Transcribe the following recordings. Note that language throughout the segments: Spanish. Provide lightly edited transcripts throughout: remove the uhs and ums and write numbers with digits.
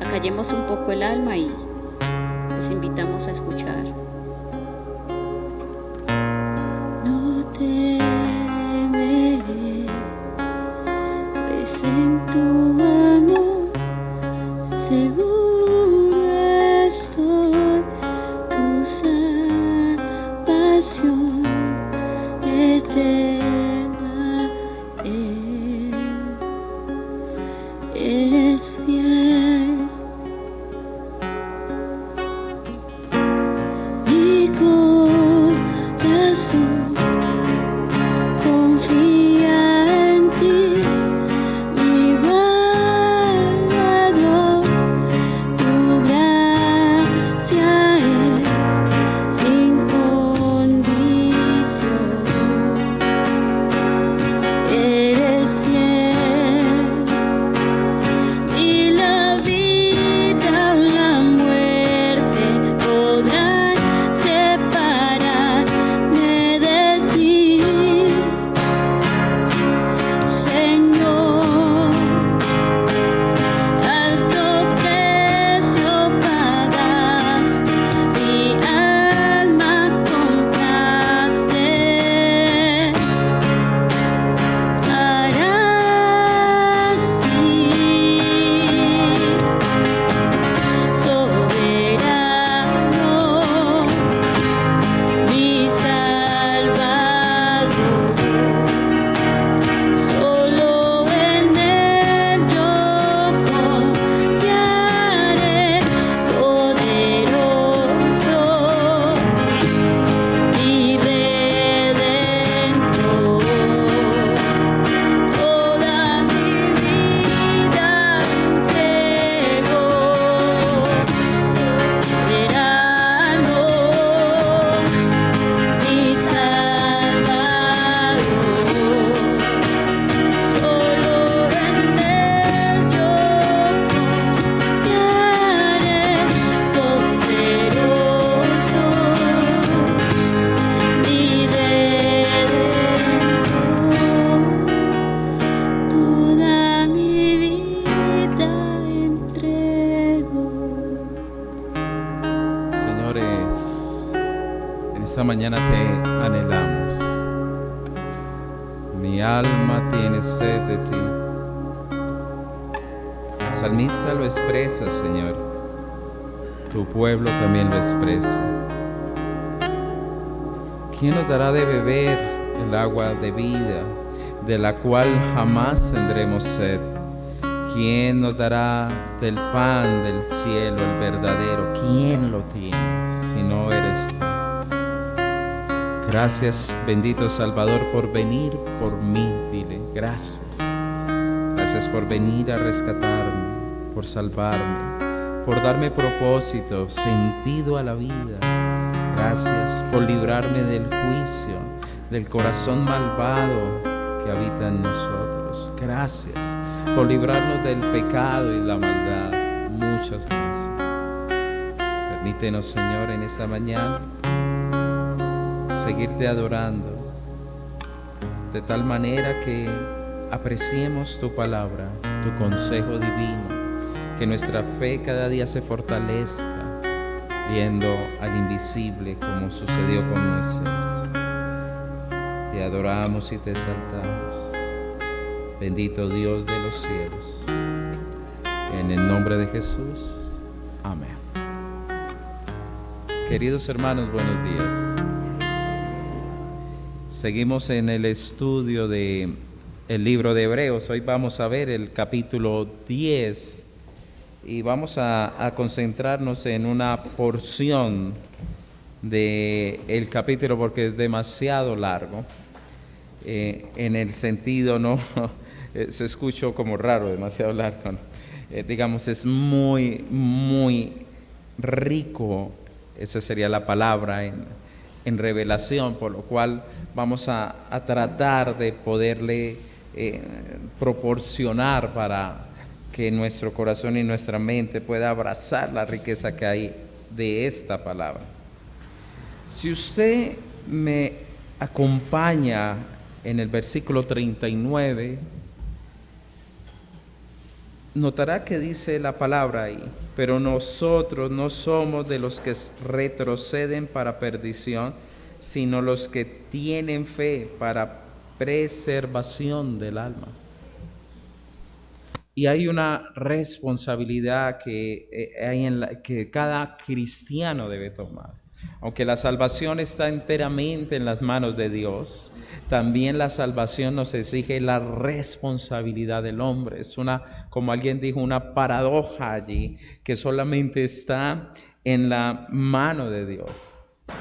acallemos un poco el alma y les invitamos a escuchar. No temeré, pues en tu amor seguro estoy, tu salvación eterna eres fiel. Mi corazón confía en ti, mi guardador, tu gracia es sin condición. Eres fiel y la vida o la muerte podrán separarme de ti, Señor. Alto precio pagaste, mi alma compraste para ti, soberano, mi Salvador. Solo en él yo confiaré, poderoso, mi Redentor. Toda mi vida entrego, soberano, mi Salvador. Solo en él yo confiaré, poderoso, mi Redentor. Toda mi vida entrego. Señores, en esta mañana te anhelamos. Mi alma tiene sed de ti. El salmista lo expresa, Señor. Tu pueblo también lo expresa. ¿Quién nos dará de beber el agua de vida, de la cual jamás tendremos sed? ¿Quién nos dará del pan del cielo, el verdadero? ¿Quién lo tiene si no eres tú? Gracias, bendito Salvador, por venir por mí. Dile, gracias. Gracias por venir a rescatarme, por salvarme, por darme propósito, sentido a la vida. Gracias por librarme del juicio, del corazón malvado que habita en nosotros. Gracias por librarnos del pecado y la maldad. Muchas gracias. Permítenos, Señor, en esta mañana seguirte adorando de tal manera que apreciemos tu palabra, tu consejo divino, que nuestra fe cada día se fortalezca viendo al invisible como sucedió con Moisés. Te adoramos y te exaltamos, bendito Dios de los cielos, en el nombre de Jesús, amén. Queridos hermanos, buenos días. Seguimos en el estudio del libro de Hebreos. Hoy vamos a ver el capítulo 10 y vamos a concentrarnos en una porción del capítulo porque es demasiado largo. En el sentido, no se escuchó como raro, demasiado largo, ¿no? Digamos, es muy, muy rico, esa sería la palabra, en revelación, por lo cual vamos a tratar de poderle proporcionar para que nuestro corazón y nuestra mente pueda abrazar la riqueza que hay de esta palabra. Si usted me acompaña en el versículo 39, notará que dice la palabra ahí, pero nosotros no somos de los que retroceden para perdición, sino los que tienen fe para preservación del alma. Y hay una responsabilidad que cada cristiano debe tomar. Aunque la salvación está enteramente en las manos de Dios, también la salvación nos exige la responsabilidad del hombre. Es como alguien dijo, una paradoja allí que solamente está en la mano de Dios.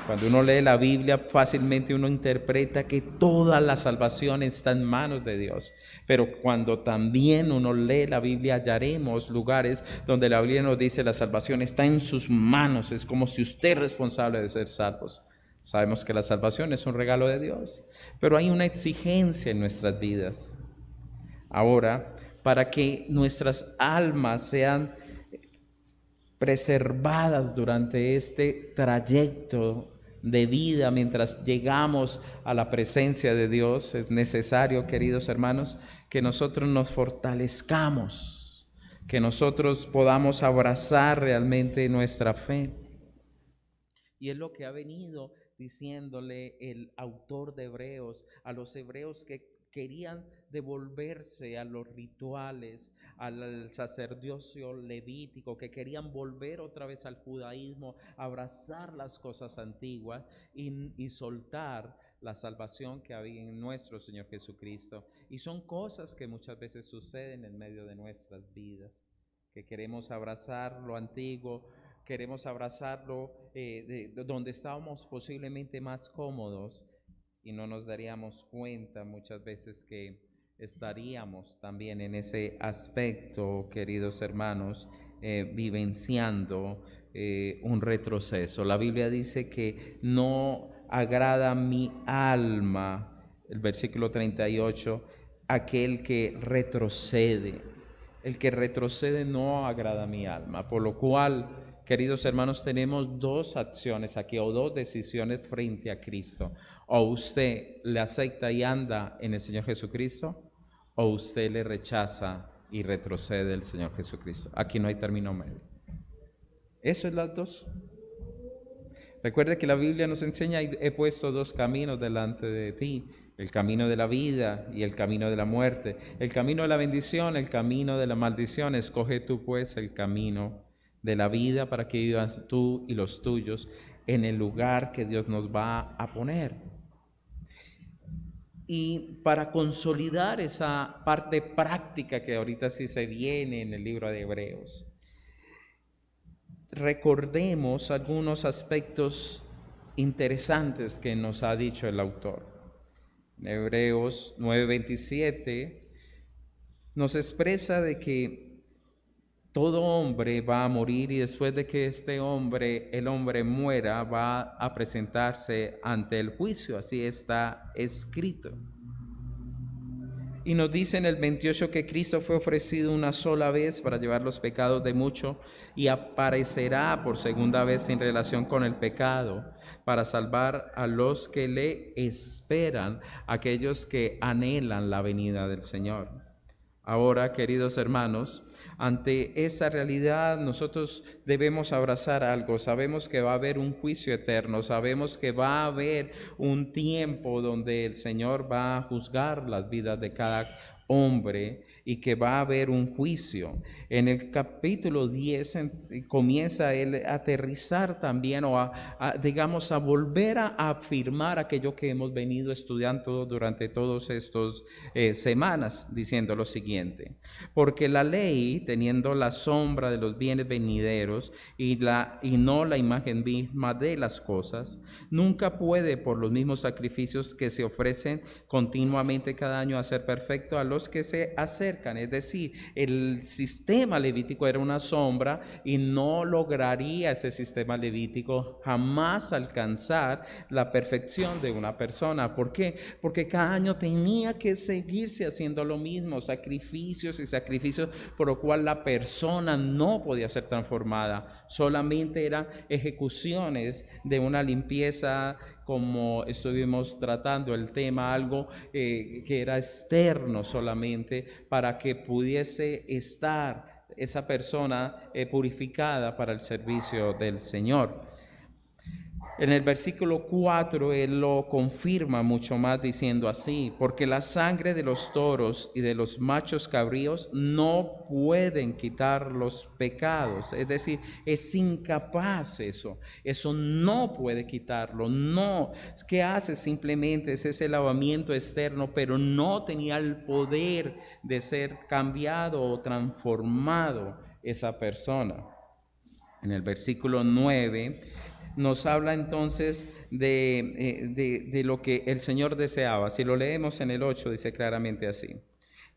Cuando uno lee la Biblia, fácilmente uno interpreta que toda la salvación está en manos de Dios. Pero cuando también uno lee la Biblia, hallaremos lugares donde la Biblia nos dice la salvación está en sus manos. Es como si usted es responsable de ser salvos. Sabemos que la salvación es un regalo de Dios, pero hay una exigencia en nuestras vidas. Ahora, para que nuestras almas sean preservadas durante este trayecto de vida mientras llegamos a la presencia de Dios, es necesario, queridos hermanos, que nosotros nos fortalezcamos, que nosotros podamos abrazar realmente nuestra fe. Y es lo que ha venido diciéndole el autor de Hebreos a los hebreos que querían devolverse a los rituales, al sacerdocio levítico, que querían volver otra vez al judaísmo, abrazar las cosas antiguas y soltar la salvación que había en nuestro Señor Jesucristo. Y son cosas que muchas veces suceden en medio de nuestras vidas, que queremos abrazar lo antiguo, queremos abrazarlo donde estábamos posiblemente más cómodos, y no nos daríamos cuenta muchas veces que estaríamos también en ese aspecto, queridos hermanos, vivenciando un retroceso. La Biblia dice que no agrada mi alma, el versículo 38, aquel que retrocede. El que retrocede no agrada a mi alma, por lo cual, queridos hermanos, tenemos dos acciones aquí o dos decisiones frente a Cristo. O usted le acepta y anda en el Señor Jesucristo, o usted le rechaza y retrocede del Señor Jesucristo. Aquí no hay término medio. Eso es las dos. Recuerde que la Biblia nos enseña, he puesto dos caminos delante de ti, el camino de la vida y el camino de la muerte, el camino de la bendición, el camino de la maldición. Escoge tú pues el camino de la vida para que vivas tú y los tuyos en el lugar que Dios nos va a poner. Y para consolidar esa parte práctica que ahorita sí se viene en el libro de Hebreos, recordemos algunos aspectos interesantes que nos ha dicho el autor. En Hebreos 9:27 nos expresa de que todo hombre va a morir y después de que el hombre muera, va a presentarse ante el juicio. Así está escrito. Y nos dice en el 28 que Cristo fue ofrecido una sola vez para llevar los pecados de muchos y aparecerá por segunda vez en relación con el pecado para salvar a los que le esperan, aquellos que anhelan la venida del Señor. Ahora, queridos hermanos, ante esa realidad nosotros debemos abrazar algo. Sabemos que va a haber un juicio eterno, sabemos que va a haber un tiempo donde el Señor va a juzgar las vidas de cada hombre y que va a haber un juicio. En el capítulo 10 comienza él a aterrizar también digamos, a volver a afirmar aquello que hemos venido estudiando durante todas estas semanas, diciendo lo siguiente: porque la ley, teniendo la sombra de los bienes venideros y no la imagen misma de las cosas, nunca puede por los mismos sacrificios que se ofrecen continuamente cada año hacer perfecto a los que se acercan. Es decir, el sistema levítico era una sombra y no lograría ese sistema levítico jamás alcanzar la perfección de una persona. ¿Por qué? Porque cada año tenía que seguirse haciendo lo mismo, sacrificios y sacrificios, por lo cual la persona no podía ser transformada. Solamente eran ejecuciones de una limpieza, como estuvimos tratando el tema, algo que era externo solamente. solamente para que pudiese estar esa persona purificada para el servicio del Señor. En el versículo 4 él lo confirma mucho más diciendo así: porque la sangre de los toros y de los machos cabríos no pueden quitar los pecados. Es decir, es incapaz eso no puede quitarlo. No, ¿qué hace? Simplemente es ese lavamiento externo, pero no tenía el poder de ser cambiado o transformado esa persona. En el versículo 9 nos habla entonces de lo que el Señor deseaba. Si lo leemos en el 8, dice claramente así: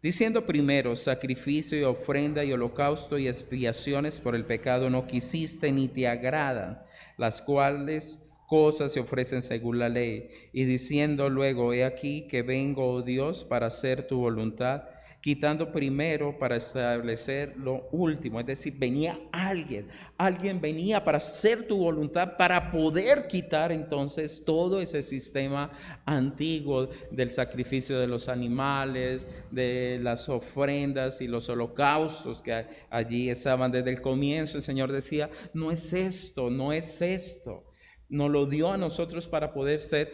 diciendo primero, sacrificio y ofrenda y holocausto y expiaciones por el pecado no quisiste ni te agradan, las cuales cosas se ofrecen según la ley. Y diciendo luego, he aquí que vengo, oh Dios, para hacer tu voluntad, quitando primero para establecer lo último. Es decir, venía alguien venía para hacer tu voluntad, para poder quitar entonces todo ese sistema antiguo del sacrificio de los animales, de las ofrendas y los holocaustos que allí estaban desde el comienzo. El Señor decía, no es esto, no es esto. Nos lo dio a nosotros para poder ser,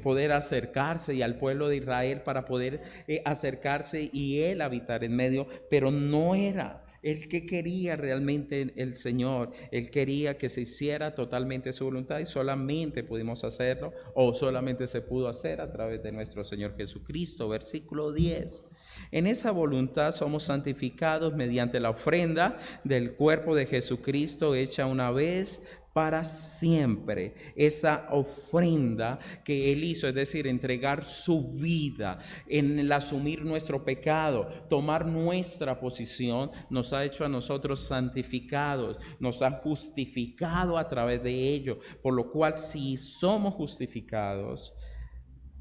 poder acercarse, y al pueblo de Israel para poder acercarse y Él habitar en medio, pero no era el que quería realmente el Señor. Él quería que se hiciera totalmente su voluntad, y solamente pudimos hacerlo, o solamente se pudo hacer a través de nuestro Señor Jesucristo. Versículo 10. En esa voluntad somos santificados mediante la ofrenda del cuerpo de Jesucristo, hecha una vez para siempre. Esa ofrenda que Él hizo, es decir, entregar su vida en el asumir nuestro pecado, tomar nuestra posición, nos ha hecho a nosotros santificados, nos ha justificado a través de ello. Por lo cual, si somos justificados,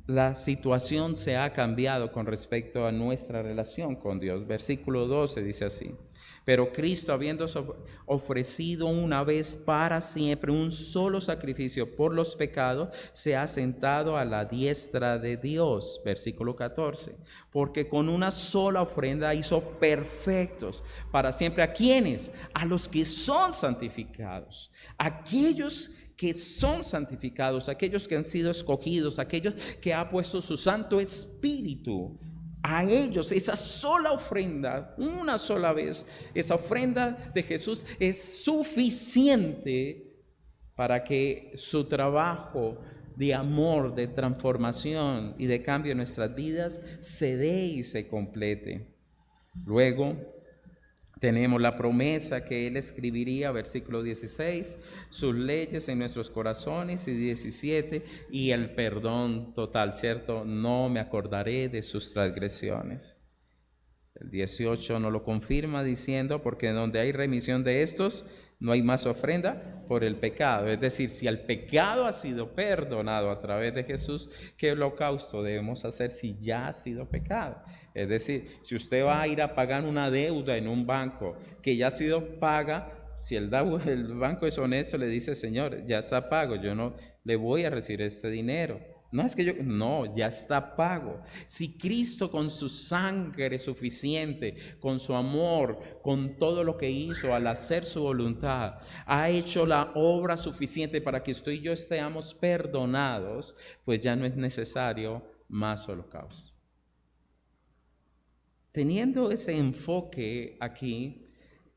la situación se ha cambiado con respecto a nuestra relación con Dios. Versículo 12 dice así: pero Cristo, habiendo ofrecido una vez para siempre un solo sacrificio por los pecados, se ha sentado a la diestra de Dios. Versículo 14. Porque con una sola ofrenda hizo perfectos para siempre. ¿A quiénes? A los que son santificados. Aquellos que son santificados, aquellos que han sido escogidos, aquellos que ha puesto su Santo Espíritu. A ellos, esa sola ofrenda, una sola vez, esa ofrenda de Jesús es suficiente para que su trabajo de amor, de transformación y de cambio en nuestras vidas se dé y se complete. Luego tenemos la promesa que Él escribiría, versículo 16, sus leyes en nuestros corazones, y 17, y el perdón total, ¿cierto? No me acordaré de sus transgresiones. El 18 nos lo confirma diciendo, porque donde hay remisión de estos, no hay más ofrenda por el pecado. Es decir, si el pecado ha sido perdonado a través de Jesús, ¿qué holocausto debemos hacer si ya ha sido pecado? Es decir, si usted va a ir a pagar una deuda en un banco que ya ha sido paga, si el banco es honesto, le dice, Señor, ya está pago, yo no le voy a recibir este dinero. No, ya está pago. Si Cristo con su sangre suficiente, con su amor, con todo lo que hizo al hacer su voluntad, ha hecho la obra suficiente para que usted y yo estemos perdonados, pues ya no es necesario más holocausto. Teniendo ese enfoque aquí,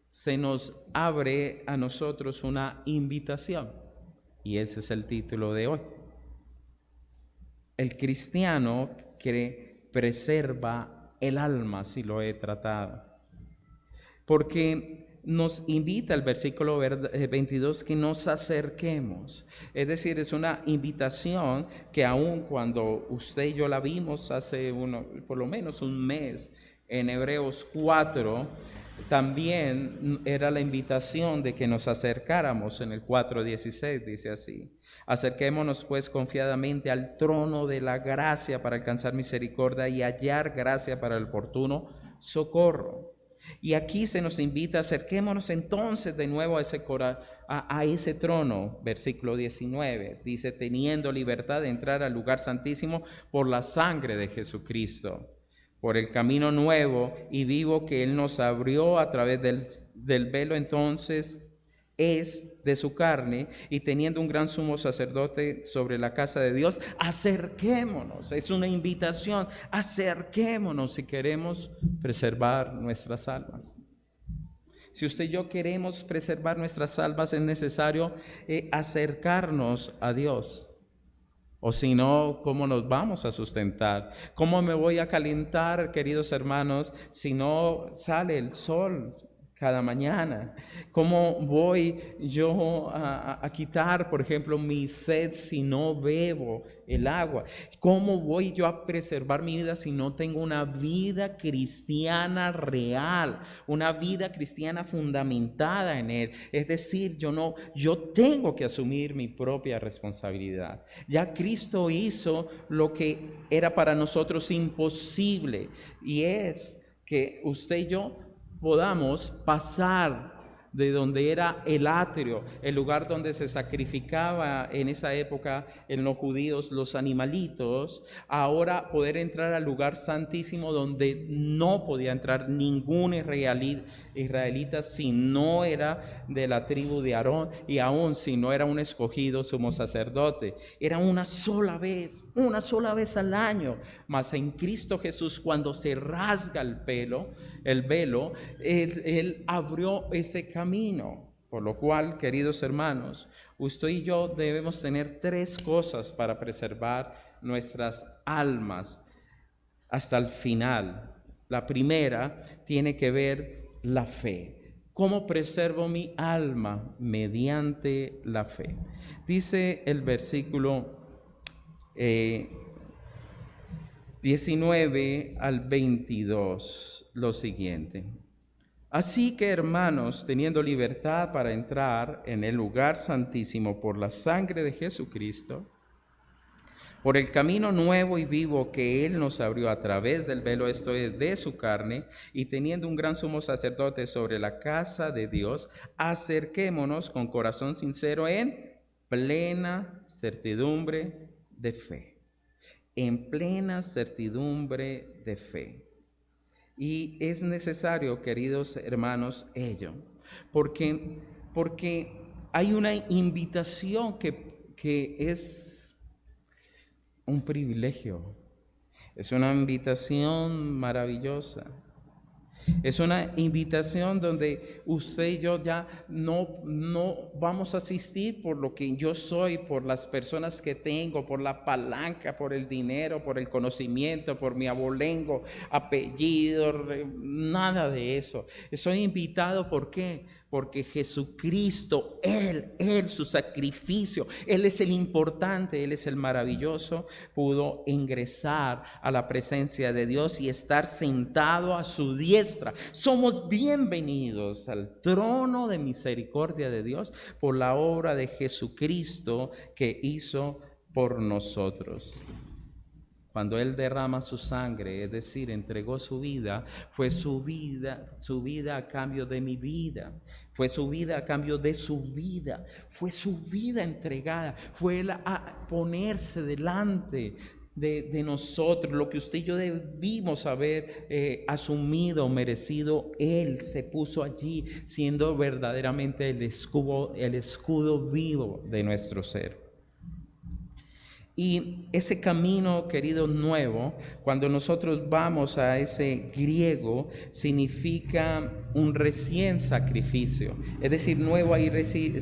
se nos abre a nosotros una invitación, y ese es el título de hoy. El cristiano que preserva el alma, si lo he tratado, porque nos invita el versículo 22 que nos acerquemos. Es decir, es una invitación que aun cuando usted y yo la vimos hace por lo menos un mes en Hebreos 4, también era la invitación de que nos acercáramos. En el 4:16 dice así: acerquémonos pues confiadamente al trono de la gracia para alcanzar misericordia y hallar gracia para el oportuno socorro. Y aquí se nos invita, acerquémonos entonces de nuevo a ese trono. Versículo 19 dice: teniendo libertad de entrar al lugar santísimo por la sangre de Jesucristo. por el camino nuevo y vivo que Él nos abrió a través del velo entonces es de su carne, y teniendo un gran sumo sacerdote sobre la casa de Dios, acerquémonos. Es una invitación, acerquémonos si queremos preservar nuestras almas. Si usted y yo queremos preservar nuestras almas, es necesario acercarnos a Dios. O si no, ¿cómo nos vamos a sustentar? ¿Cómo me voy a calentar, queridos hermanos, si no sale el sol cada mañana? ¿Cómo voy yo a quitar, por ejemplo, mi sed si no bebo el agua? ¿Cómo voy yo a preservar mi vida si no tengo una vida cristiana real, una vida cristiana fundamentada en Él? Es decir, yo tengo que asumir mi propia responsabilidad. Ya Cristo hizo lo que era para nosotros imposible, y es que usted y yo podamos pasar de donde era el atrio, el lugar donde se sacrificaba en esa época en los judíos los animalitos, ahora poder entrar al lugar santísimo donde no podía entrar ningún israelita si no era de la tribu de Aarón, y aún si no era un escogido sumo sacerdote. Era una sola vez al año. Mas en Cristo Jesús, cuando se rasga el velo, Él abrió ese camino. Por lo cual, queridos hermanos, usted y yo debemos tener 3 cosas para preservar nuestras almas hasta el final. La primera tiene que ver la fe. ¿Cómo preservo mi alma? Mediante la fe. Dice el versículo 19 al 22 lo siguiente: así que, hermanos, teniendo libertad para entrar en el lugar santísimo por la sangre de Jesucristo, por el camino nuevo y vivo que Él nos abrió a través del velo, esto es, de su carne, y teniendo un gran sumo sacerdote sobre la casa de Dios, acerquémonos con corazón sincero en plena certidumbre de fe. En plena certidumbre de fe. Y es necesario, queridos hermanos, ello, porque hay una invitación que es un privilegio, es una invitación maravillosa. Es una invitación donde usted y yo ya no vamos a asistir por lo que yo soy, por las personas que tengo, por la palanca, por el dinero, por el conocimiento, por mi abolengo, apellido, nada de eso. Soy invitado, ¿por qué? Porque Jesucristo, Él, su sacrificio, Él es el importante, Él es el maravilloso, pudo ingresar a la presencia de Dios y estar sentado a su diestra. Somos bienvenidos al trono de misericordia de Dios por la obra de Jesucristo que hizo por nosotros. Cuando Él derrama su sangre, es decir, entregó su vida, fue su vida a cambio de mi vida, fue su vida a cambio de su vida, fue su vida entregada, fue Él a ponerse delante de nosotros, lo que usted y yo debimos haber asumido, merecido. Él se puso allí siendo verdaderamente el escudo vivo de nuestro ser. Y ese camino, querido, nuevo, cuando nosotros vamos a ese griego, significa un recién sacrificio. Es decir, nuevo ahí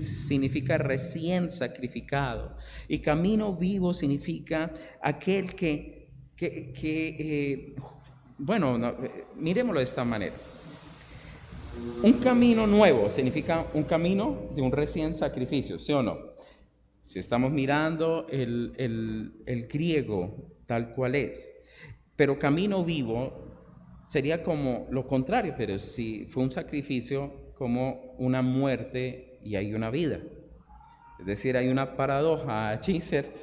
significa recién sacrificado. Y camino vivo significa aquel miremoslo de esta manera. Un camino nuevo significa un camino de un recién sacrificio, ¿sí o no? Si estamos mirando el griego tal cual es. Pero camino vivo sería como lo contrario, pero si fue un sacrificio, como una muerte y hay una vida. Es decir, hay una paradoja allí, ¿cierto?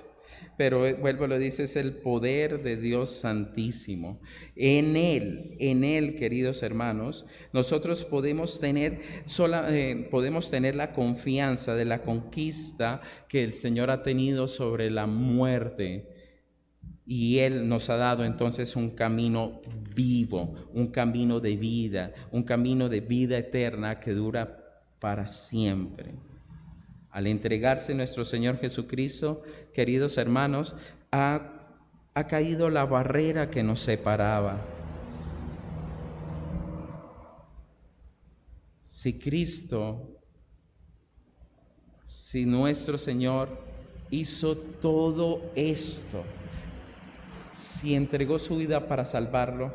Pero vuelvo, lo dice, es el poder de Dios Santísimo. En Él, queridos hermanos, nosotros podemos tener la confianza de la conquista que el Señor ha tenido sobre la muerte. Y Él nos ha dado entonces un camino vivo, un camino de vida eterna que dura para siempre. Al entregarse nuestro Señor Jesucristo, queridos hermanos, ha caído la barrera que nos separaba. Si nuestro Señor hizo todo esto, si entregó su vida para salvarlo,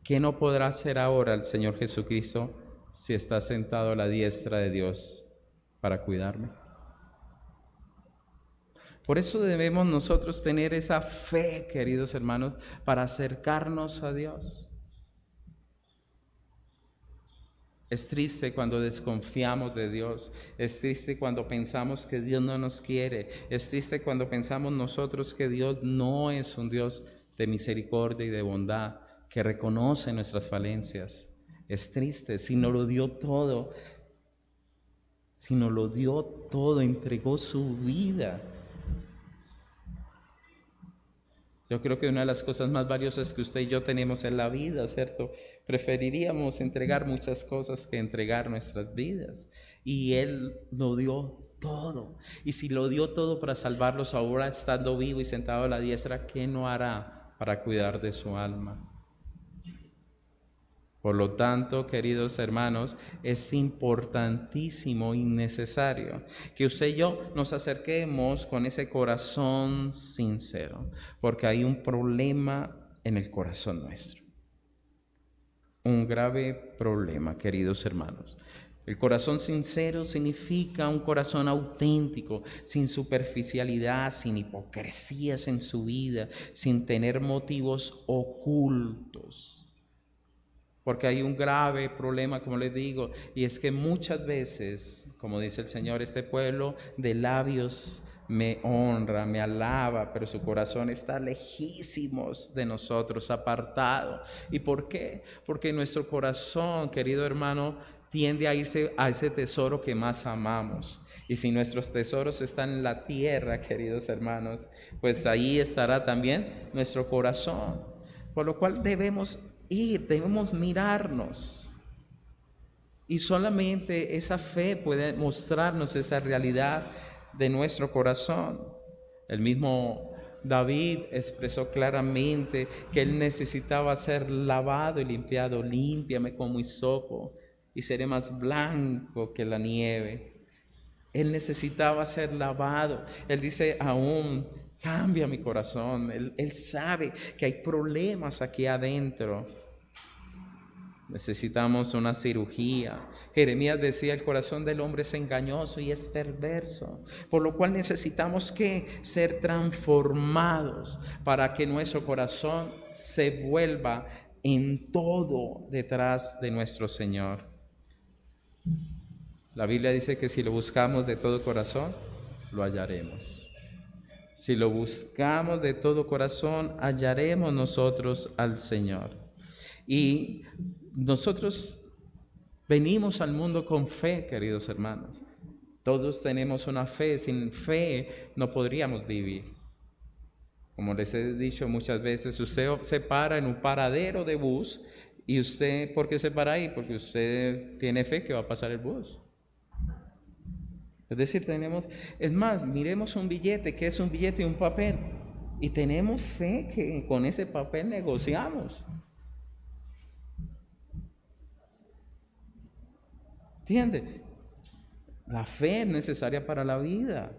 ¿qué no podrá hacer ahora el Señor Jesucristo si está sentado a la diestra de Dios para cuidarme? Por eso debemos nosotros tener esa fe, queridos hermanos, para acercarnos a Dios. Es triste cuando desconfiamos de Dios, es triste cuando pensamos que Dios no nos quiere, es triste cuando pensamos nosotros que Dios no es un Dios de misericordia y de bondad, que reconoce nuestras falencias. Es triste, si nos lo dio todo, entregó su vida. Yo creo que una de las cosas más valiosas que usted y yo tenemos en la vida, ¿cierto? Preferiríamos entregar muchas cosas que entregar nuestras vidas. Y Él lo dio todo. Y si lo dio todo para salvarlos ahora, estando vivo y sentado a la diestra, ¿qué no hará para cuidar de su alma? Por lo tanto, queridos hermanos, es importantísimo y necesario que usted y yo nos acerquemos con ese corazón sincero, porque hay un problema en el corazón nuestro. Un grave problema, queridos hermanos. El corazón sincero significa un corazón auténtico, sin superficialidad, sin hipocresías en su vida, sin tener motivos ocultos. Porque hay un grave problema, como les digo, y es que muchas veces, como dice el Señor, este pueblo de labios me honra, me alaba, pero su corazón está lejísimos de nosotros, apartado. ¿Y por qué? Porque nuestro corazón, querido hermano, tiende a irse a ese tesoro que más amamos. Y si nuestros tesoros están en la tierra, queridos hermanos, pues ahí estará también nuestro corazón. Por lo cual debemos mirarnos. Y solamente esa fe puede mostrarnos esa realidad de nuestro corazón. El mismo David expresó claramente que él necesitaba ser lavado y limpiado. Límpiame como hisopo y seré más blanco que la nieve. Él necesitaba ser lavado. Él dice aún, cambia mi corazón. Él sabe que hay problemas aquí adentro. Necesitamos una cirugía. Jeremías decía, el corazón del hombre es engañoso y es perverso, por lo cual necesitamos que ser transformados para que nuestro corazón se vuelva en todo detrás de nuestro Señor. La Biblia dice que si lo buscamos de todo corazón, lo hallaremos. Si lo buscamos de todo corazón, hallaremos nosotros al Señor. Y nosotros venimos al mundo con fe, queridos hermanos. Todos tenemos una fe. Sin fe no podríamos vivir. Como les he dicho muchas veces, usted se para en un paradero de bus y usted, ¿por qué se para ahí? Porque usted tiene fe que va a pasar el bus. Es decir, es más, miremos un billete, ¿qué es un billete y un papel? Y tenemos fe que con ese papel negociamos. ¿Entiende? La fe es necesaria para la vida.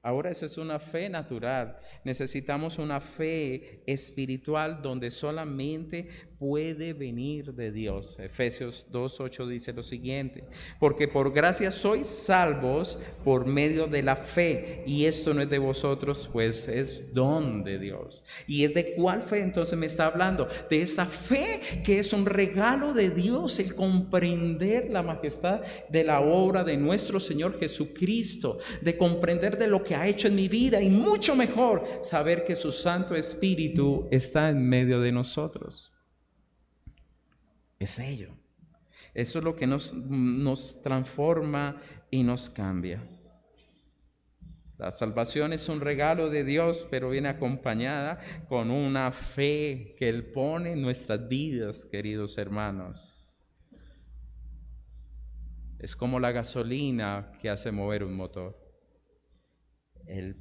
Ahora esa es una fe natural. Necesitamos una fe espiritual donde solamente puede venir de Dios. Efesios 2:8 dice lo siguiente: porque por gracia sois salvos por medio de la fe, y esto no es de vosotros, pues es don de Dios. ¿Y es de cuál fe entonces me está hablando? De esa fe que es un regalo de Dios, el comprender la majestad de la obra de nuestro Señor Jesucristo, de comprender de lo que ha hecho en mi vida, y mucho mejor saber que su Santo Espíritu está en medio de nosotros. Es ello. Eso es lo que nos transforma y nos cambia. La salvación es un regalo de Dios, pero viene acompañada con una fe que Él pone en nuestras vidas, queridos hermanos. Es como la gasolina que hace mover un motor. Él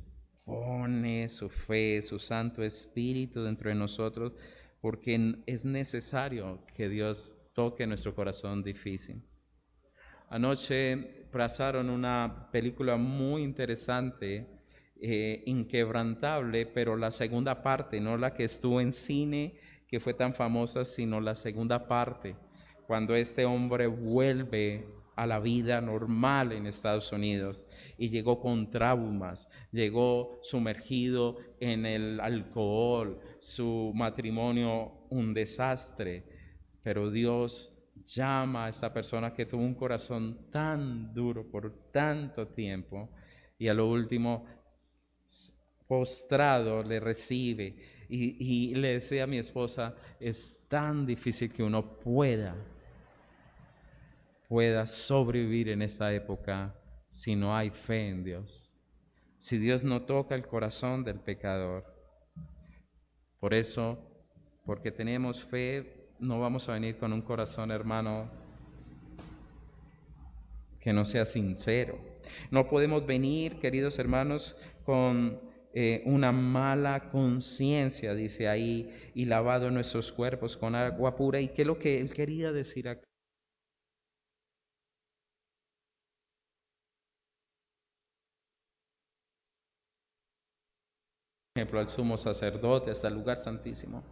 pone su fe, su Santo Espíritu dentro de nosotros, porque es necesario que Dios toque nuestro corazón difícil. Anoche pasaron una película muy interesante, Inquebrantable, pero la segunda parte, no la que estuvo en cine, que fue tan famosa, sino la segunda parte, cuando este hombre vuelve a la vida normal en Estados Unidos y llegó con traumas, llegó sumergido en el alcohol, su matrimonio un desastre, pero Dios llama a esta persona que tuvo un corazón tan duro por tanto tiempo y a lo último postrado le recibe y le decía a mi esposa, es tan difícil que uno pueda sobrevivir en esta época si no hay fe en Dios, si Dios no toca el corazón del pecador. Por eso, porque tenemos fe, no vamos a venir con un corazón, hermano, que no sea sincero. No podemos venir, queridos hermanos, con una mala conciencia, dice ahí, y lavado nuestros cuerpos con agua pura. ¿Y qué es lo que él quería decir acá? Por ejemplo, al sumo sacerdote, hasta el lugar santísimo.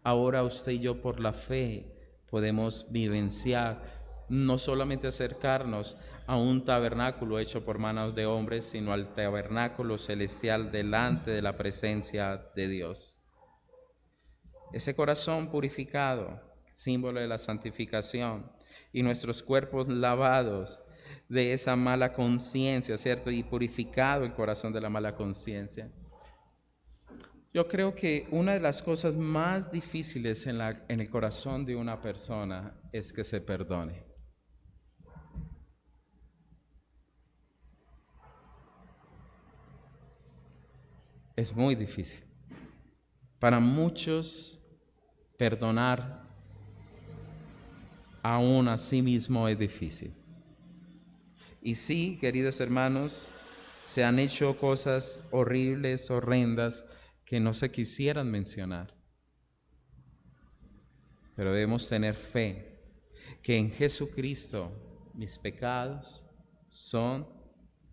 Ahora usted y yo por la fe podemos vivenciar, no solamente acercarnos a un tabernáculo hecho por manos de hombres, sino al tabernáculo celestial delante de la presencia de Dios. Ese corazón purificado, símbolo de la santificación, y nuestros cuerpos lavados de esa mala conciencia, ¿cierto? Y purificado el corazón de la mala conciencia. Yo creo que una de las cosas más difíciles en el corazón de una persona es que se perdone. Es muy difícil. Para muchos, perdonar aún a sí mismo es difícil. Y sí, queridos hermanos, se han hecho cosas horribles, horrendas, que no se quisieran mencionar. Pero debemos tener fe que en Jesucristo mis pecados son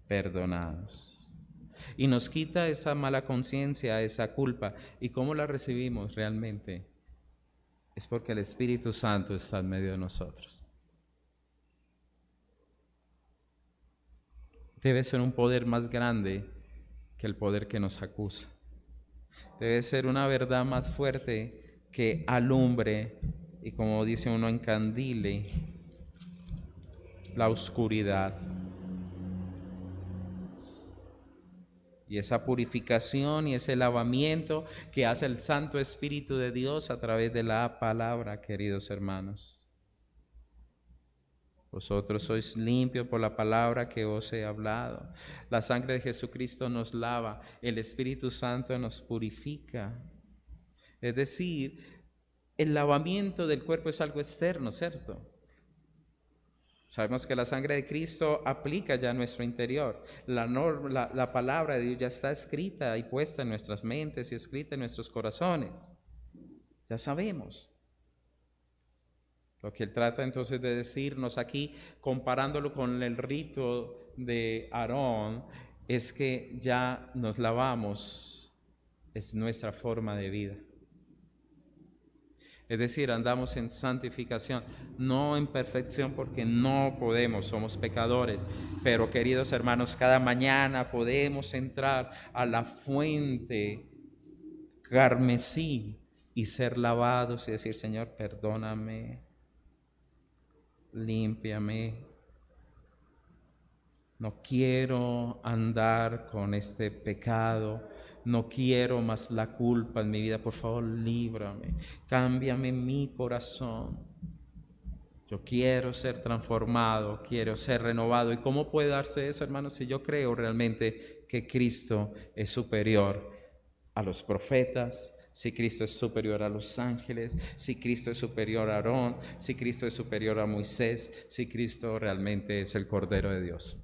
perdonados. Y nos quita esa mala conciencia, esa culpa. ¿Y cómo la recibimos realmente? Es porque el Espíritu Santo está en medio de nosotros. Debe ser un poder más grande que el poder que nos acusa. Debe ser una verdad más fuerte que alumbre y, como dice uno, encandile la oscuridad. Y esa purificación y ese lavamiento que hace el Santo Espíritu de Dios a través de la palabra, queridos hermanos. Vosotros sois limpios por la palabra que os he hablado. La sangre de Jesucristo nos lava, el Espíritu Santo nos purifica. Es decir, el lavamiento del cuerpo es algo externo, ¿cierto? Sabemos que la sangre de Cristo aplica ya a nuestro interior. La palabra de Dios ya está escrita y puesta en nuestras mentes y escrita en nuestros corazones. Ya sabemos. Lo que él trata entonces de decirnos aquí, comparándolo con el rito de Aarón, es que ya nos lavamos, es nuestra forma de vida. Es decir, andamos en santificación, no en perfección porque no podemos, somos pecadores. Pero queridos hermanos, cada mañana podemos entrar a la fuente carmesí y ser lavados y decir, Señor, perdóname, límpiame. No quiero andar con este pecado. No quiero más la culpa en mi vida. Por favor, líbrame. Cámbiame mi corazón. Yo quiero ser transformado, quiero ser renovado. ¿Y cómo puede darse eso, hermanos? Si yo creo realmente que Cristo es superior a los profetas, si Cristo es superior a los ángeles, si Cristo es superior a Aarón, si Cristo es superior a Moisés, si Cristo realmente es el Cordero de Dios.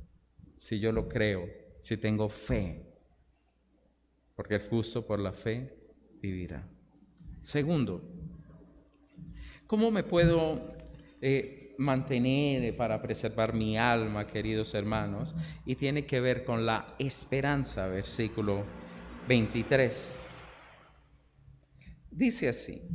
Si yo lo creo, si tengo fe, porque el justo por la fe vivirá. Segundo, ¿cómo me puedo mantener para preservar mi alma, queridos hermanos? Y tiene que ver con la esperanza, versículo 23. Dice así: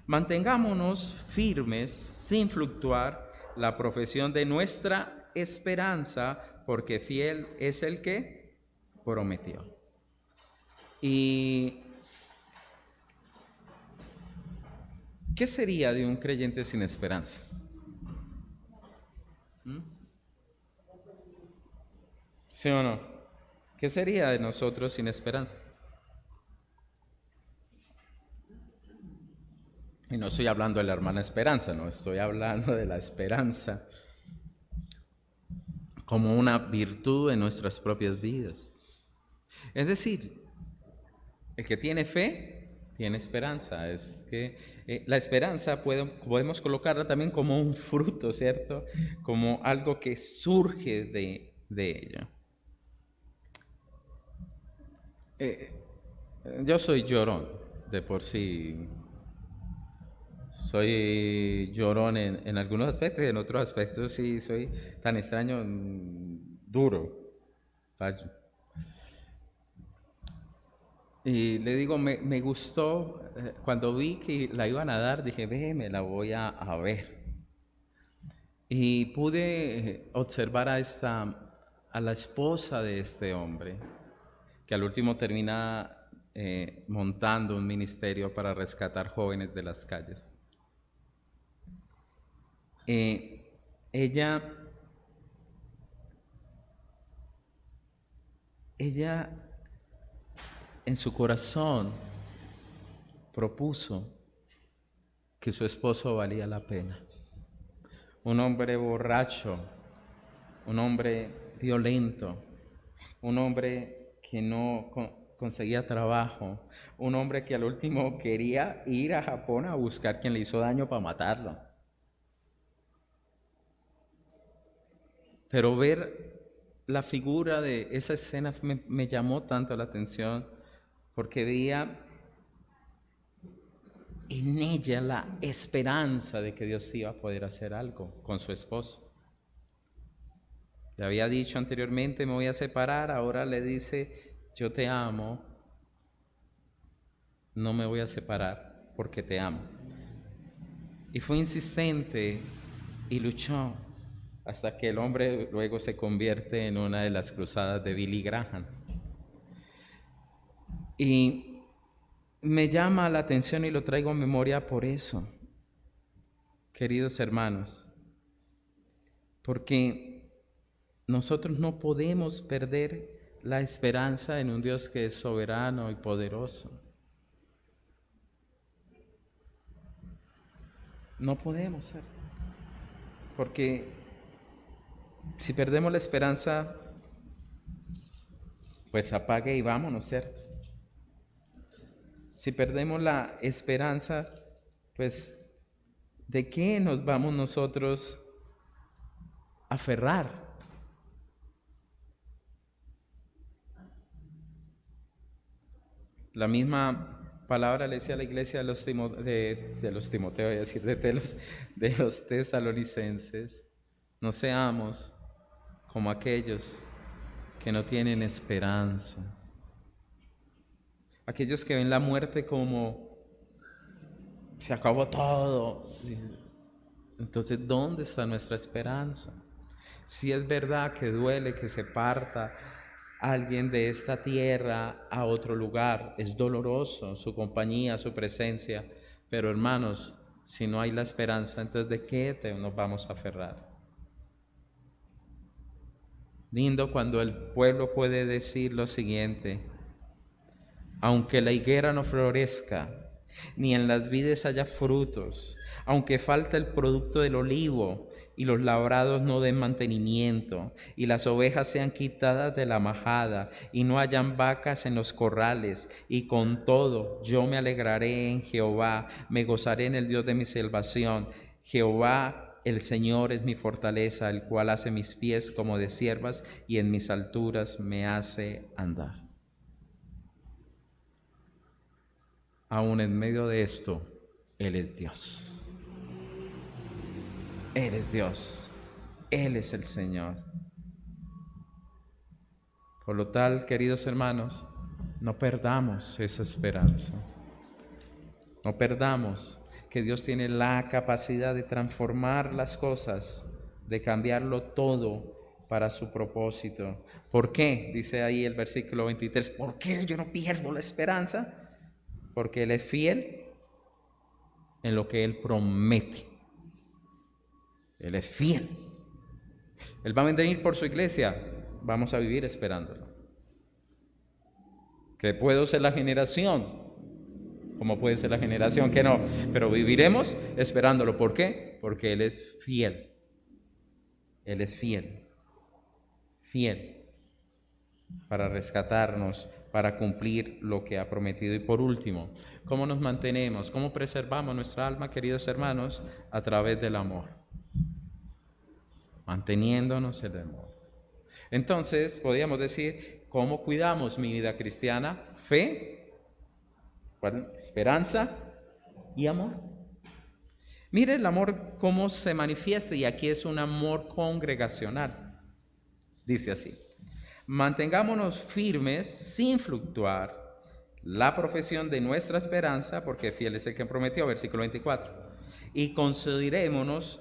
mantengámonos firmes sin fluctuar la profesión de nuestra esperanza, porque fiel es el que prometió. ¿Y qué sería de un creyente sin esperanza? ¿Sí o no? ¿Qué sería de nosotros sin esperanza? Y no estoy hablando de la hermana Esperanza, no, estoy hablando de la esperanza como una virtud en nuestras propias vidas. Es decir, el que tiene fe tiene esperanza. Es que la esperanza podemos colocarla también como un fruto, ¿cierto? Como algo que surge de ello. Yo soy llorón, de por sí. Soy llorón en algunos aspectos y en otros aspectos sí soy tan extraño, duro. Fallo. Y le digo, me gustó, cuando vi que la iban a dar, dije, ve, me la voy a ver. Y pude observar a la esposa de este hombre, que al último termina montando un ministerio para rescatar jóvenes de las calles. Ella en su corazón propuso que su esposo valía la pena. Un hombre borracho, un hombre violento, un hombre que no conseguía trabajo, un hombre que al último quería ir a Japón a buscar quien le hizo daño para matarlo. Pero ver la figura de esa escena me llamó tanto la atención, porque veía en ella la esperanza de que Dios iba a poder hacer algo con su esposo. Le había dicho anteriormente, me voy a separar, ahora le dice, yo te amo, no me voy a separar porque te amo. Y fue insistente y luchó hasta que el hombre luego se convierte en una de las cruzadas de Billy Graham. Y me llama la atención y lo traigo a memoria por eso, queridos hermanos, porque nosotros no podemos perder la esperanza en un Dios que es soberano y poderoso. No podemos, ¿cierto? Porque si perdemos la esperanza, pues apague y vámonos, ¿cierto? Si perdemos la esperanza, pues ¿de qué nos vamos nosotros a aferrar? La misma palabra le decía a la iglesia de los Timoteos, voy a decir, de los tesalonicenses, no seamos como aquellos que no tienen esperanza, aquellos que ven la muerte como se acabó todo. Entonces, ¿dónde está nuestra esperanza? Si es verdad que duele que se parta alguien de esta tierra a otro lugar, es doloroso su compañía, su presencia, pero hermanos, si no hay la esperanza, entonces ¿de qué nos vamos a aferrar? Lindo cuando el pueblo puede decir lo siguiente: aunque la higuera no florezca, ni en las vides haya frutos, aunque falta el producto del olivo y los labrados no den mantenimiento, y las ovejas sean quitadas de la majada, y no hayan vacas en los corrales, y con todo yo me alegraré en Jehová, me gozaré en el Dios de mi salvación. Jehová el Señor es mi fortaleza, el cual hace mis pies como de ciervas, y en mis alturas me hace andar. Aún en medio de esto, Él es Dios. Él es Dios. Él es el Señor. Por lo tal, queridos hermanos, no perdamos esa esperanza. No perdamos que Dios tiene la capacidad de transformar las cosas, de cambiarlo todo para su propósito. ¿Por qué? Dice ahí el versículo 23. ¿Por qué yo no pierdo la esperanza? Porque Él es fiel en lo que Él promete. Él es fiel. Él va a venir por su iglesia. Vamos a vivir esperándolo. Que puedo ser la generación, como puede ser la generación que no, pero viviremos esperándolo. ¿Por qué? Porque Él es fiel. Él es fiel. Fiel para rescatarnos, para cumplir lo que ha prometido. Y por último, ¿cómo nos mantenemos? ¿Cómo preservamos nuestra alma, queridos hermanos? A través del amor. Manteniéndonos en el amor. Entonces, podríamos decir, ¿cómo cuidamos mi vida cristiana? Fe, esperanza y amor. Mire el amor cómo se manifiesta, y aquí es un amor congregacional. Dice así: mantengámonos firmes sin fluctuar la profesión de nuestra esperanza, porque fiel es el que prometió, versículo 24. Y considerémonos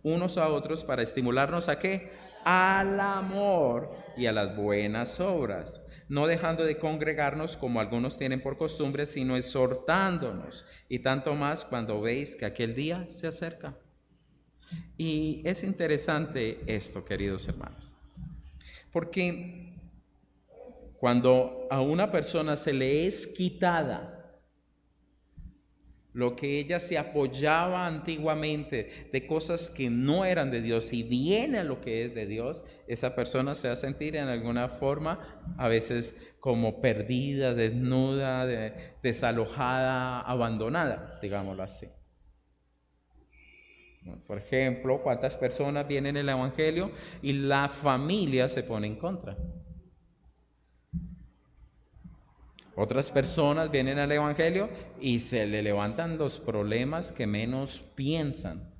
unos a otros para estimularnos ¿a qué? Al amor y a las buenas obras, no dejando de congregarnos como algunos tienen por costumbre, sino exhortándonos, y tanto más cuando veis que aquel día se acerca. Y es interesante esto, queridos hermanos, porque cuando a una persona se le es quitada lo que ella se apoyaba antiguamente de cosas que no eran de Dios, y viene a lo que es de Dios, esa persona se va a sentir en alguna forma a veces como perdida, desnuda, desalojada, abandonada, digámoslo así. Por ejemplo, ¿cuántas personas vienen en el Evangelio y la familia se pone en contra? Otras personas vienen al Evangelio y se le levantan los problemas que menos piensan,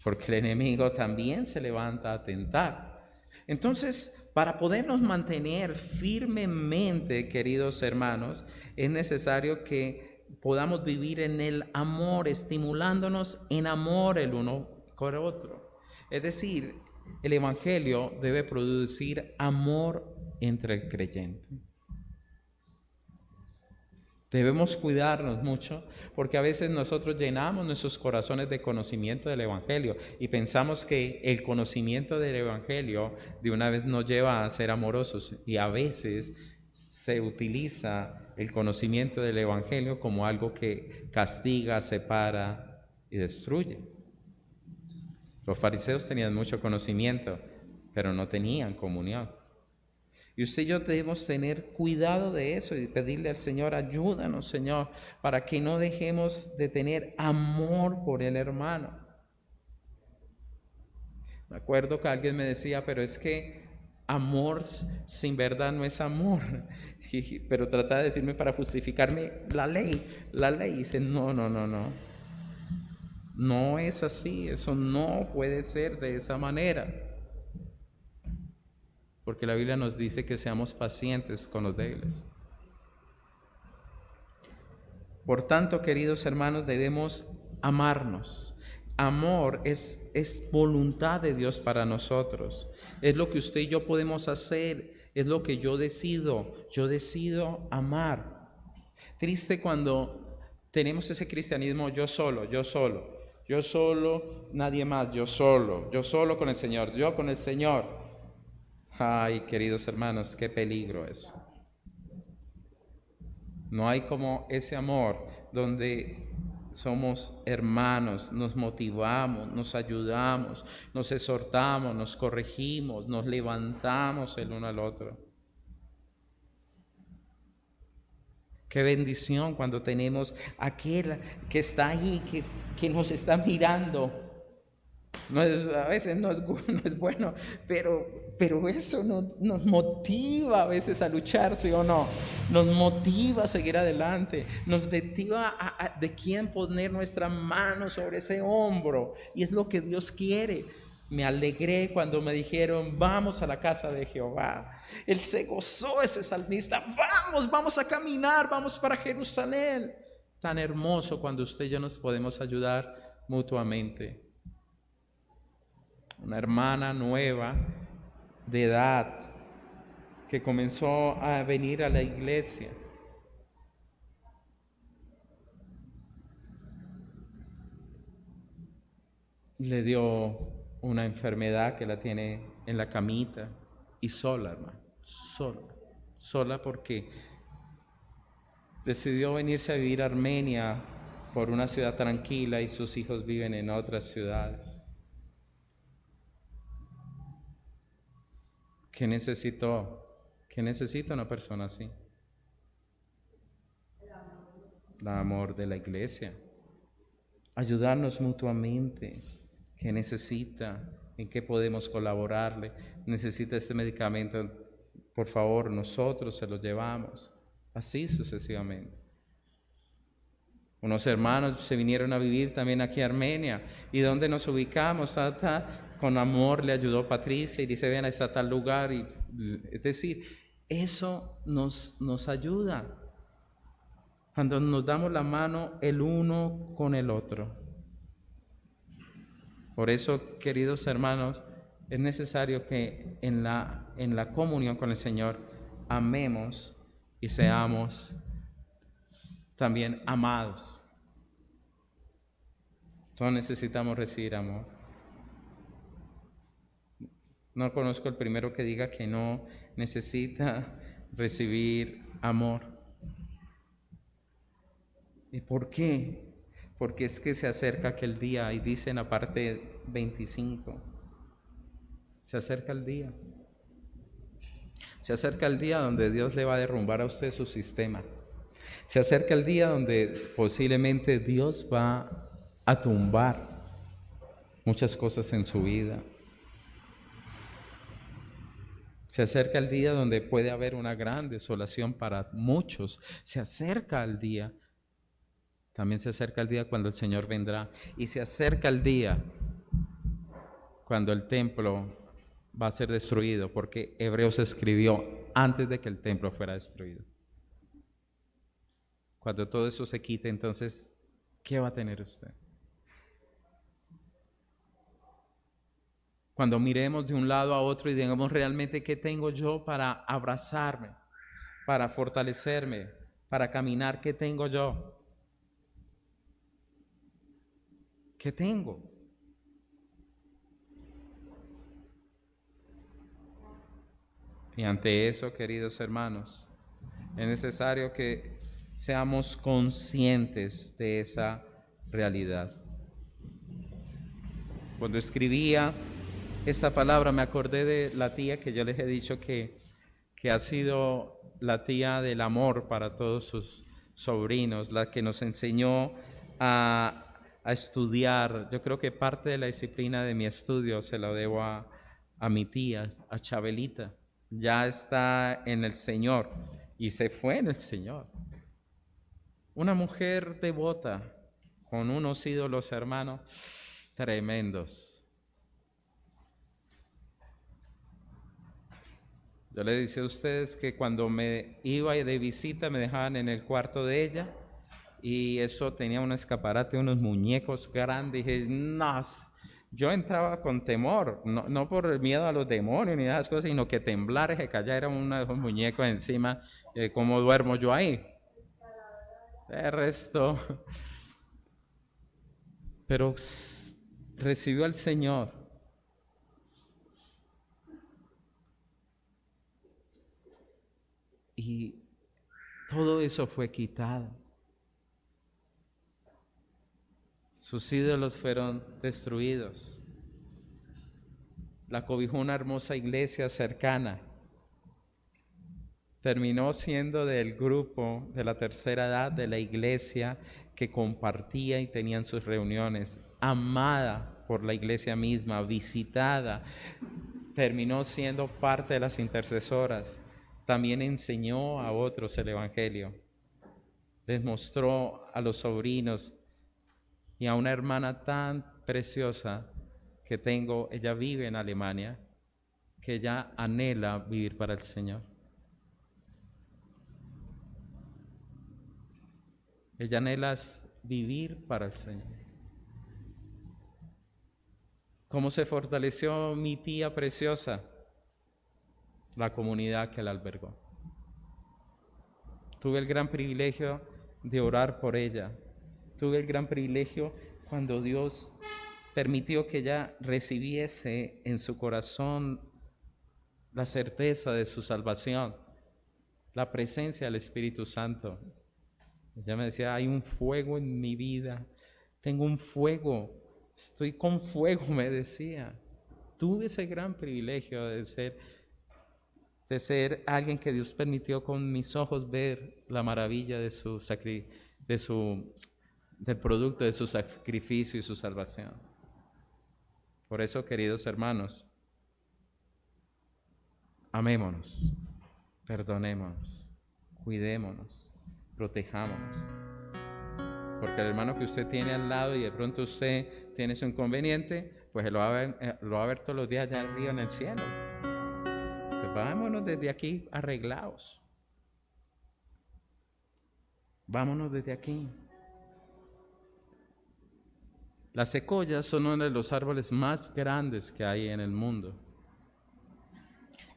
porque el enemigo también se levanta a tentar. Entonces, para podernos mantener firmemente, queridos hermanos, es necesario que podamos vivir en el amor, estimulándonos en amor el uno con el otro. Es decir, el Evangelio debe producir amor entre el creyente. Debemos cuidarnos mucho, porque a veces nosotros llenamos nuestros corazones de conocimiento del Evangelio y pensamos que el conocimiento del Evangelio de una vez nos lleva a ser amorosos, y a veces se utiliza el conocimiento del Evangelio como algo que castiga, separa y destruye. Los fariseos tenían mucho conocimiento, pero no tenían comunión. Y usted y yo debemos tener cuidado de eso y pedirle al Señor: ayúdanos, Señor, para que no dejemos de tener amor por el hermano. Me acuerdo que alguien me decía: pero es que amor sin verdad no es amor. Pero trataba de decirme para justificarme la ley. Dice: no. No es así, eso no puede ser de esa manera. Porque la Biblia nos dice que seamos pacientes con los débiles. Por tanto, queridos hermanos, debemos amarnos. Amor es voluntad de Dios para nosotros. Es lo que usted y yo podemos hacer, es lo que yo decido. Yo decido amar. Triste cuando tenemos ese cristianismo yo solo, nadie más, yo solo con el Señor, yo con el Señor. Ay, queridos hermanos, qué peligro eso. No hay como ese amor donde somos hermanos, nos motivamos, nos ayudamos, nos exhortamos, nos corregimos, nos levantamos el uno al otro. Qué bendición cuando tenemos aquel que está ahí, que nos está mirando. A veces no es bueno, pero eso nos motiva a veces a luchar, ¿sí o no? Nos motiva a seguir adelante, nos motiva de quién poner nuestra mano sobre ese hombro, y es lo que Dios quiere. Me alegré cuando me dijeron, vamos a la casa de Jehová. Él se gozó, ese salmista, vamos a caminar, vamos para Jerusalén. Tan hermoso cuando usted y yo nos podemos ayudar mutuamente. Una hermana nueva de edad que comenzó a venir a la iglesia. Le dio una enfermedad que la tiene en la camita y sola, hermano, sola porque decidió venirse a vivir a Armenia por una ciudad tranquila y sus hijos viven en otras ciudades. ¿Qué necesitó? ¿Qué necesita una persona así? El amor de la iglesia. Ayudarnos mutuamente. ¿Qué necesita? ¿En qué podemos colaborarle? ¿Necesita este medicamento? Por favor, nosotros se lo llevamos. Así sucesivamente. Unos hermanos se vinieron a vivir también aquí a Armenia. ¿Y dónde nos ubicamos? Con amor le ayudó Patricia y dice, ven, está tal lugar. Es decir, eso nos ayuda. Cuando nos damos la mano el uno con el otro. Por eso, queridos hermanos, es necesario que en la comunión con el Señor amemos y seamos también amados. Todos necesitamos recibir amor. No conozco el primero que diga que no necesita recibir amor. ¿Y por qué? Porque es que se acerca aquel día, y dice en la parte 25, se acerca el día. Se acerca el día donde Dios le va a derrumbar a usted su sistema. Se acerca el día donde posiblemente Dios va a tumbar muchas cosas en su vida. Se acerca el día donde puede haber una gran desolación para muchos. Se acerca el día. También se acerca el día cuando el Señor vendrá. Y se acerca el día cuando el templo va a ser destruido, porque Hebreos escribió antes de que el templo fuera destruido. Cuando todo eso se quite, entonces, ¿qué va a tener usted? Cuando miremos de un lado a otro y digamos realmente qué tengo yo para abrazarme, para fortalecerme, para caminar, ¿qué tengo yo? ¿Qué tengo? Y ante eso, queridos hermanos, es necesario que seamos conscientes de esa realidad. Cuando escribía esta palabra me acordé de la tía que yo les he dicho que ha sido la tía del amor para todos sus sobrinos, la que nos enseñó a estudiar. Yo creo que parte de la disciplina de mi estudio se la debo a mi tía, a Chabelita. Ya está en el Señor y se fue en el Señor. Una mujer devota con unos ídolos, hermanos, tremendos. Yo le decía a ustedes que cuando me iba de visita me dejaban en el cuarto de ella y eso tenía un escaparate, unos muñecos grandes. Y dije, no, yo entraba con temor, no por el miedo a los demonios ni esas cosas, sino que temblar y que cayera uno de esos muñecos encima, ¿cómo duermo yo ahí? El resto. Pero recibió al Señor. Y todo eso fue quitado. Sus ídolos fueron destruidos. La cobijó una hermosa iglesia cercana. Terminó siendo del grupo de la tercera edad de la iglesia que compartía y tenían sus reuniones, amada por la iglesia misma, visitada. Terminó siendo parte de las intercesoras. También enseñó a otros el evangelio. Les mostró a los sobrinos y a una hermana tan preciosa que tengo, ella vive en Alemania, que ella anhela vivir para el Señor. Ella anhela vivir para el Señor. ¿Cómo se fortaleció mi tía preciosa? La comunidad que la albergó. Tuve el gran privilegio de orar por ella. Tuve el gran privilegio cuando Dios permitió que ella recibiese en su corazón la certeza de su salvación, la presencia del Espíritu Santo. Ella me decía, hay un fuego en mi vida, tengo un fuego, estoy con fuego, me decía. Tuve ese gran privilegio de ser alguien que Dios permitió con mis ojos ver la maravilla del producto de su sacrificio y su salvación. Por eso, queridos hermanos, amémonos, perdonémonos, cuidémonos, protejámonos. Porque el hermano que usted tiene al lado y de pronto usted tiene su inconveniente, pues lo va a ver todos los días allá arriba en el cielo. Pues vámonos desde aquí arreglados. Vámonos desde aquí. Las secoyas son uno de los árboles más grandes que hay en el mundo.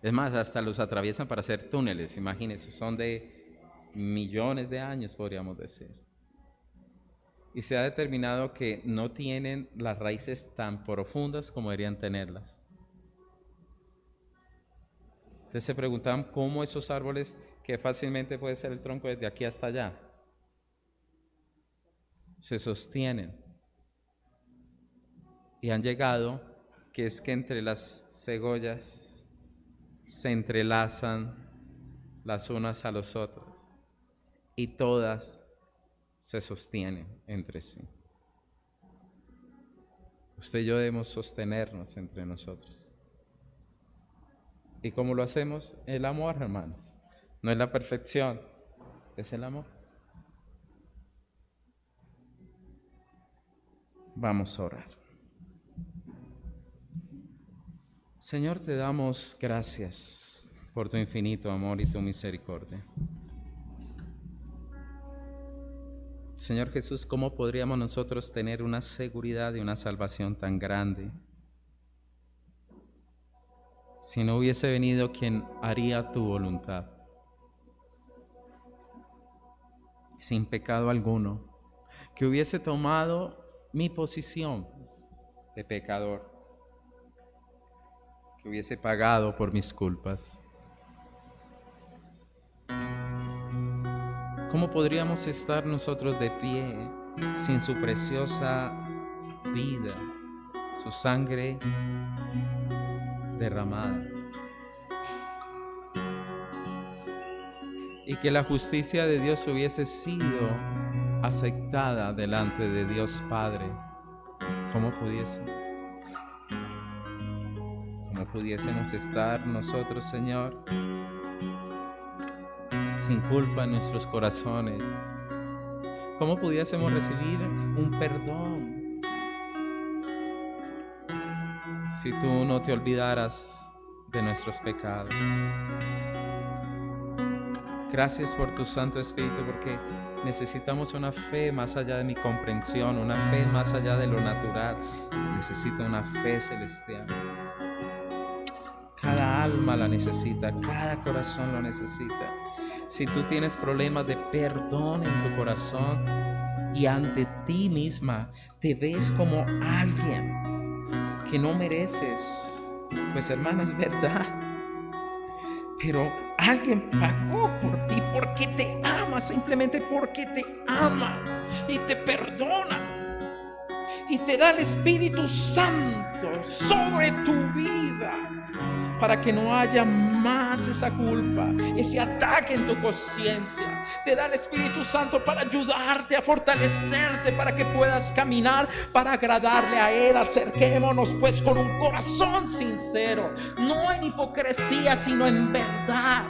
Es más, hasta los atraviesan para hacer túneles, imagínense, son de millones de años, podríamos decir. Y se ha determinado que no tienen las raíces tan profundas como deberían tenerlas. Ustedes se preguntaban cómo esos árboles, que fácilmente puede ser el tronco desde aquí hasta allá, se sostienen. Y han llegado que es que entre las cegollas se entrelazan las unas a los otros y todas se sostienen entre sí. Usted y yo debemos sostenernos entre nosotros. ¿Y cómo lo hacemos? El amor, hermanos. No es la perfección, es el amor. Vamos a orar. Señor, te damos gracias por tu infinito amor y tu misericordia. Señor Jesús, ¿cómo podríamos nosotros tener una seguridad y una salvación tan grande si no hubiese venido quien haría tu voluntad, sin pecado alguno, que hubiese tomado mi posición de pecador, que hubiese pagado por mis culpas? ¿Cómo podríamos estar nosotros de pie sin su preciosa vida, su sangre derramada? Y que la justicia de Dios hubiese sido aceptada delante de Dios Padre. ¿Cómo pudiésemos estar nosotros, Señor, sin culpa en nuestros corazones? ¿Cómo pudiésemos recibir un perdón si tú no te olvidaras de nuestros pecados? Gracias por tu Santo Espíritu, porque necesitamos una fe más allá de mi comprensión, una fe más allá de lo natural. Necesito una fe celestial. Cada alma la necesita, cada corazón lo necesita. Si tú tienes problemas de perdón en tu corazón y ante ti misma te ves como alguien que no mereces, pues hermana, es verdad. pero alguien pagó por ti porque te ama, simplemente porque te ama y te perdona. Y te da el Espíritu Santo sobre tu vida para que no haya más esa culpa, ese ataque en tu conciencia. Te da el Espíritu Santo para ayudarte, a fortalecerte, para que puedas caminar, para agradarle a Él. Acerquémonos pues con un corazón sincero, no en hipocresía, sino en verdad.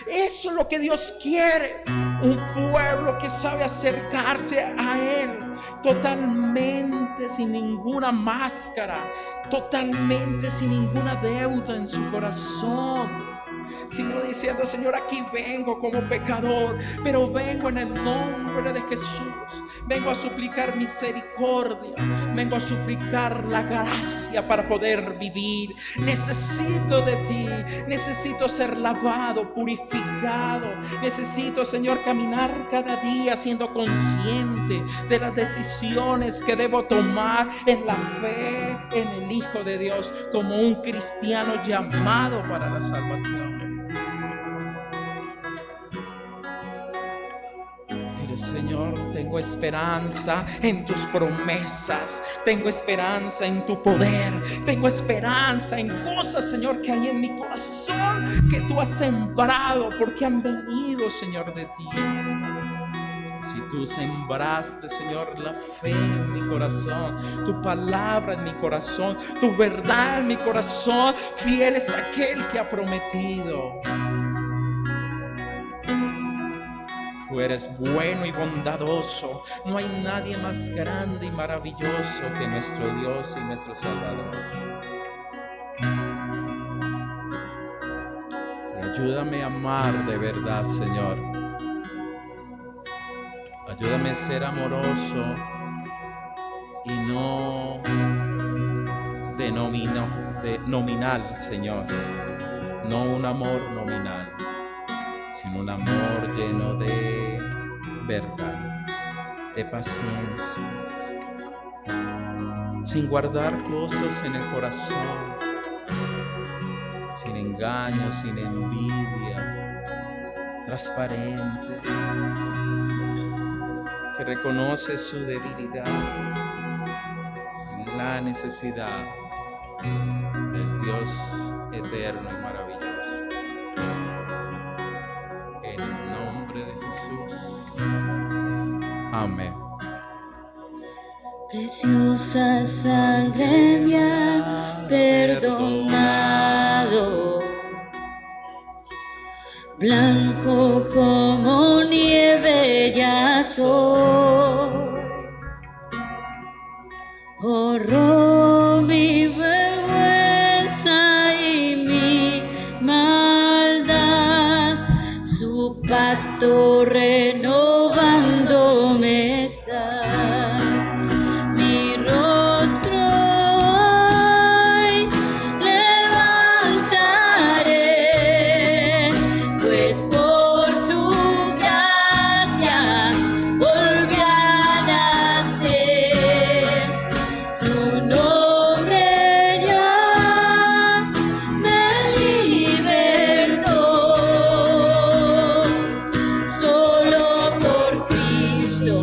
Eso es lo que Dios quiere, un pueblo que sabe acercarse a Él totalmente, sin ninguna máscara, totalmente sin ninguna deuda en su corazón, sino diciendo: Señor, aquí vengo como pecador, pero vengo en el nombre de Jesús. Vengo a suplicar misericordia, vengo a suplicar la gracia para poder vivir. Necesito de ti, necesito ser lavado, purificado. Necesito, Señor, caminar cada día siendo consciente de las decisiones que debo tomar en la fe en el Hijo de Dios, como un cristiano llamado para la salvación. Señor, tengo esperanza en tus promesas, tengo esperanza en tu poder, tengo esperanza en cosas, Señor, que hay en mi corazón, que tú has sembrado, porque han venido, Señor, de ti. Si tú sembraste, Señor, la fe en mi corazón, tu palabra en mi corazón, tu verdad en mi corazón, fiel es aquel que ha prometido. Tú eres bueno y bondadoso. No hay nadie más grande y maravilloso que nuestro Dios y nuestro Salvador. Y ayúdame a amar de verdad, Señor. Ayúdame a ser amoroso y no nominal, Señor. No un amor nominal, sino un amor lleno de verdad, de paciencia, sin guardar cosas en el corazón, sin engaño, sin envidia, transparente, que reconoce su debilidad, la necesidad del Dios eterno y maravilloso. En el nombre de Jesús. Amén. Preciosa sangre me ha perdonado, blanco como nieve ya soy. Borró mi vergüenza y mi maldad, su pacto renovándome está. Mi rostro hoy levantaré, pues por su gracia volví a nacer. Su nombre ya me libertó. Solo por Cristo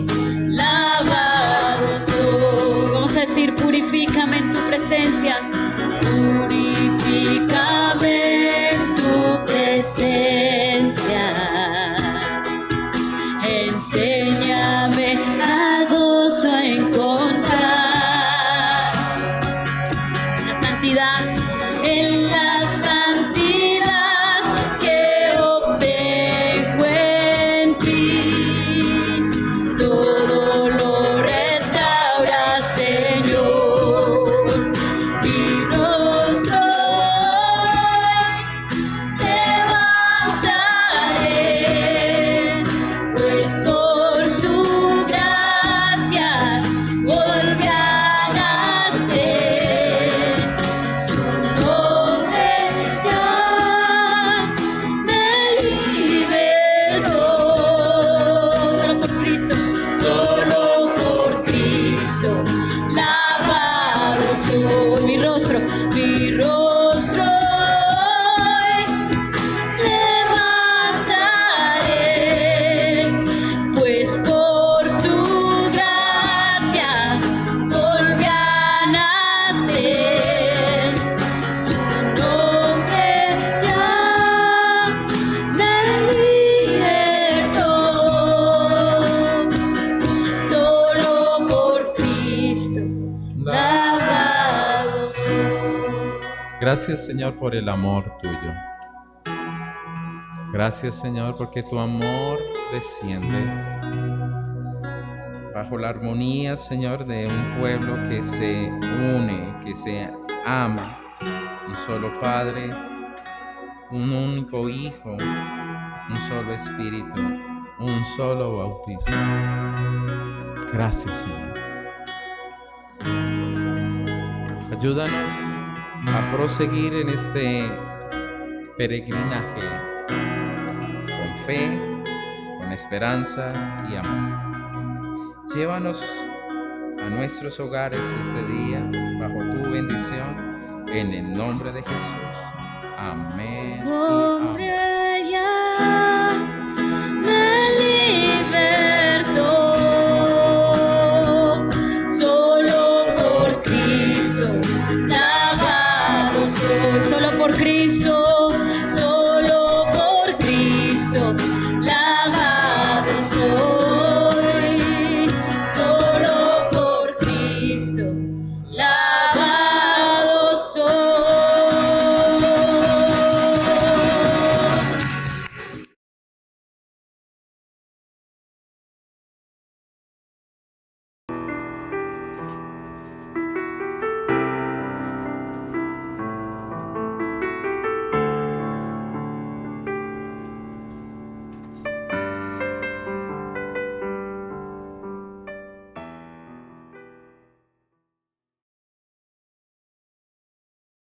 lavado soy. Vamos a decir: purifícame en tu presencia. Purifícame en tu presencia. Enséñame a gozo a encontrar la santidad, en la santidad que obtengo en ti. Todo lo restaura, Señor. Mi rostro levantaré, pues por su gracia volví a nacer. Su nombre Gracias, Señor, por el amor tuyo. Gracias, Señor, porque tu amor desciende bajo la armonía, Señor, de un pueblo que se une, que se ama. Un solo Padre, un único Hijo, un solo Espíritu, un solo bautismo. Gracias, Señor. Ayúdanos a proseguir en este peregrinaje con fe, con esperanza y amor. Llévanos a nuestros hogares este día bajo tu bendición, en el nombre de Jesús. Amén y amén.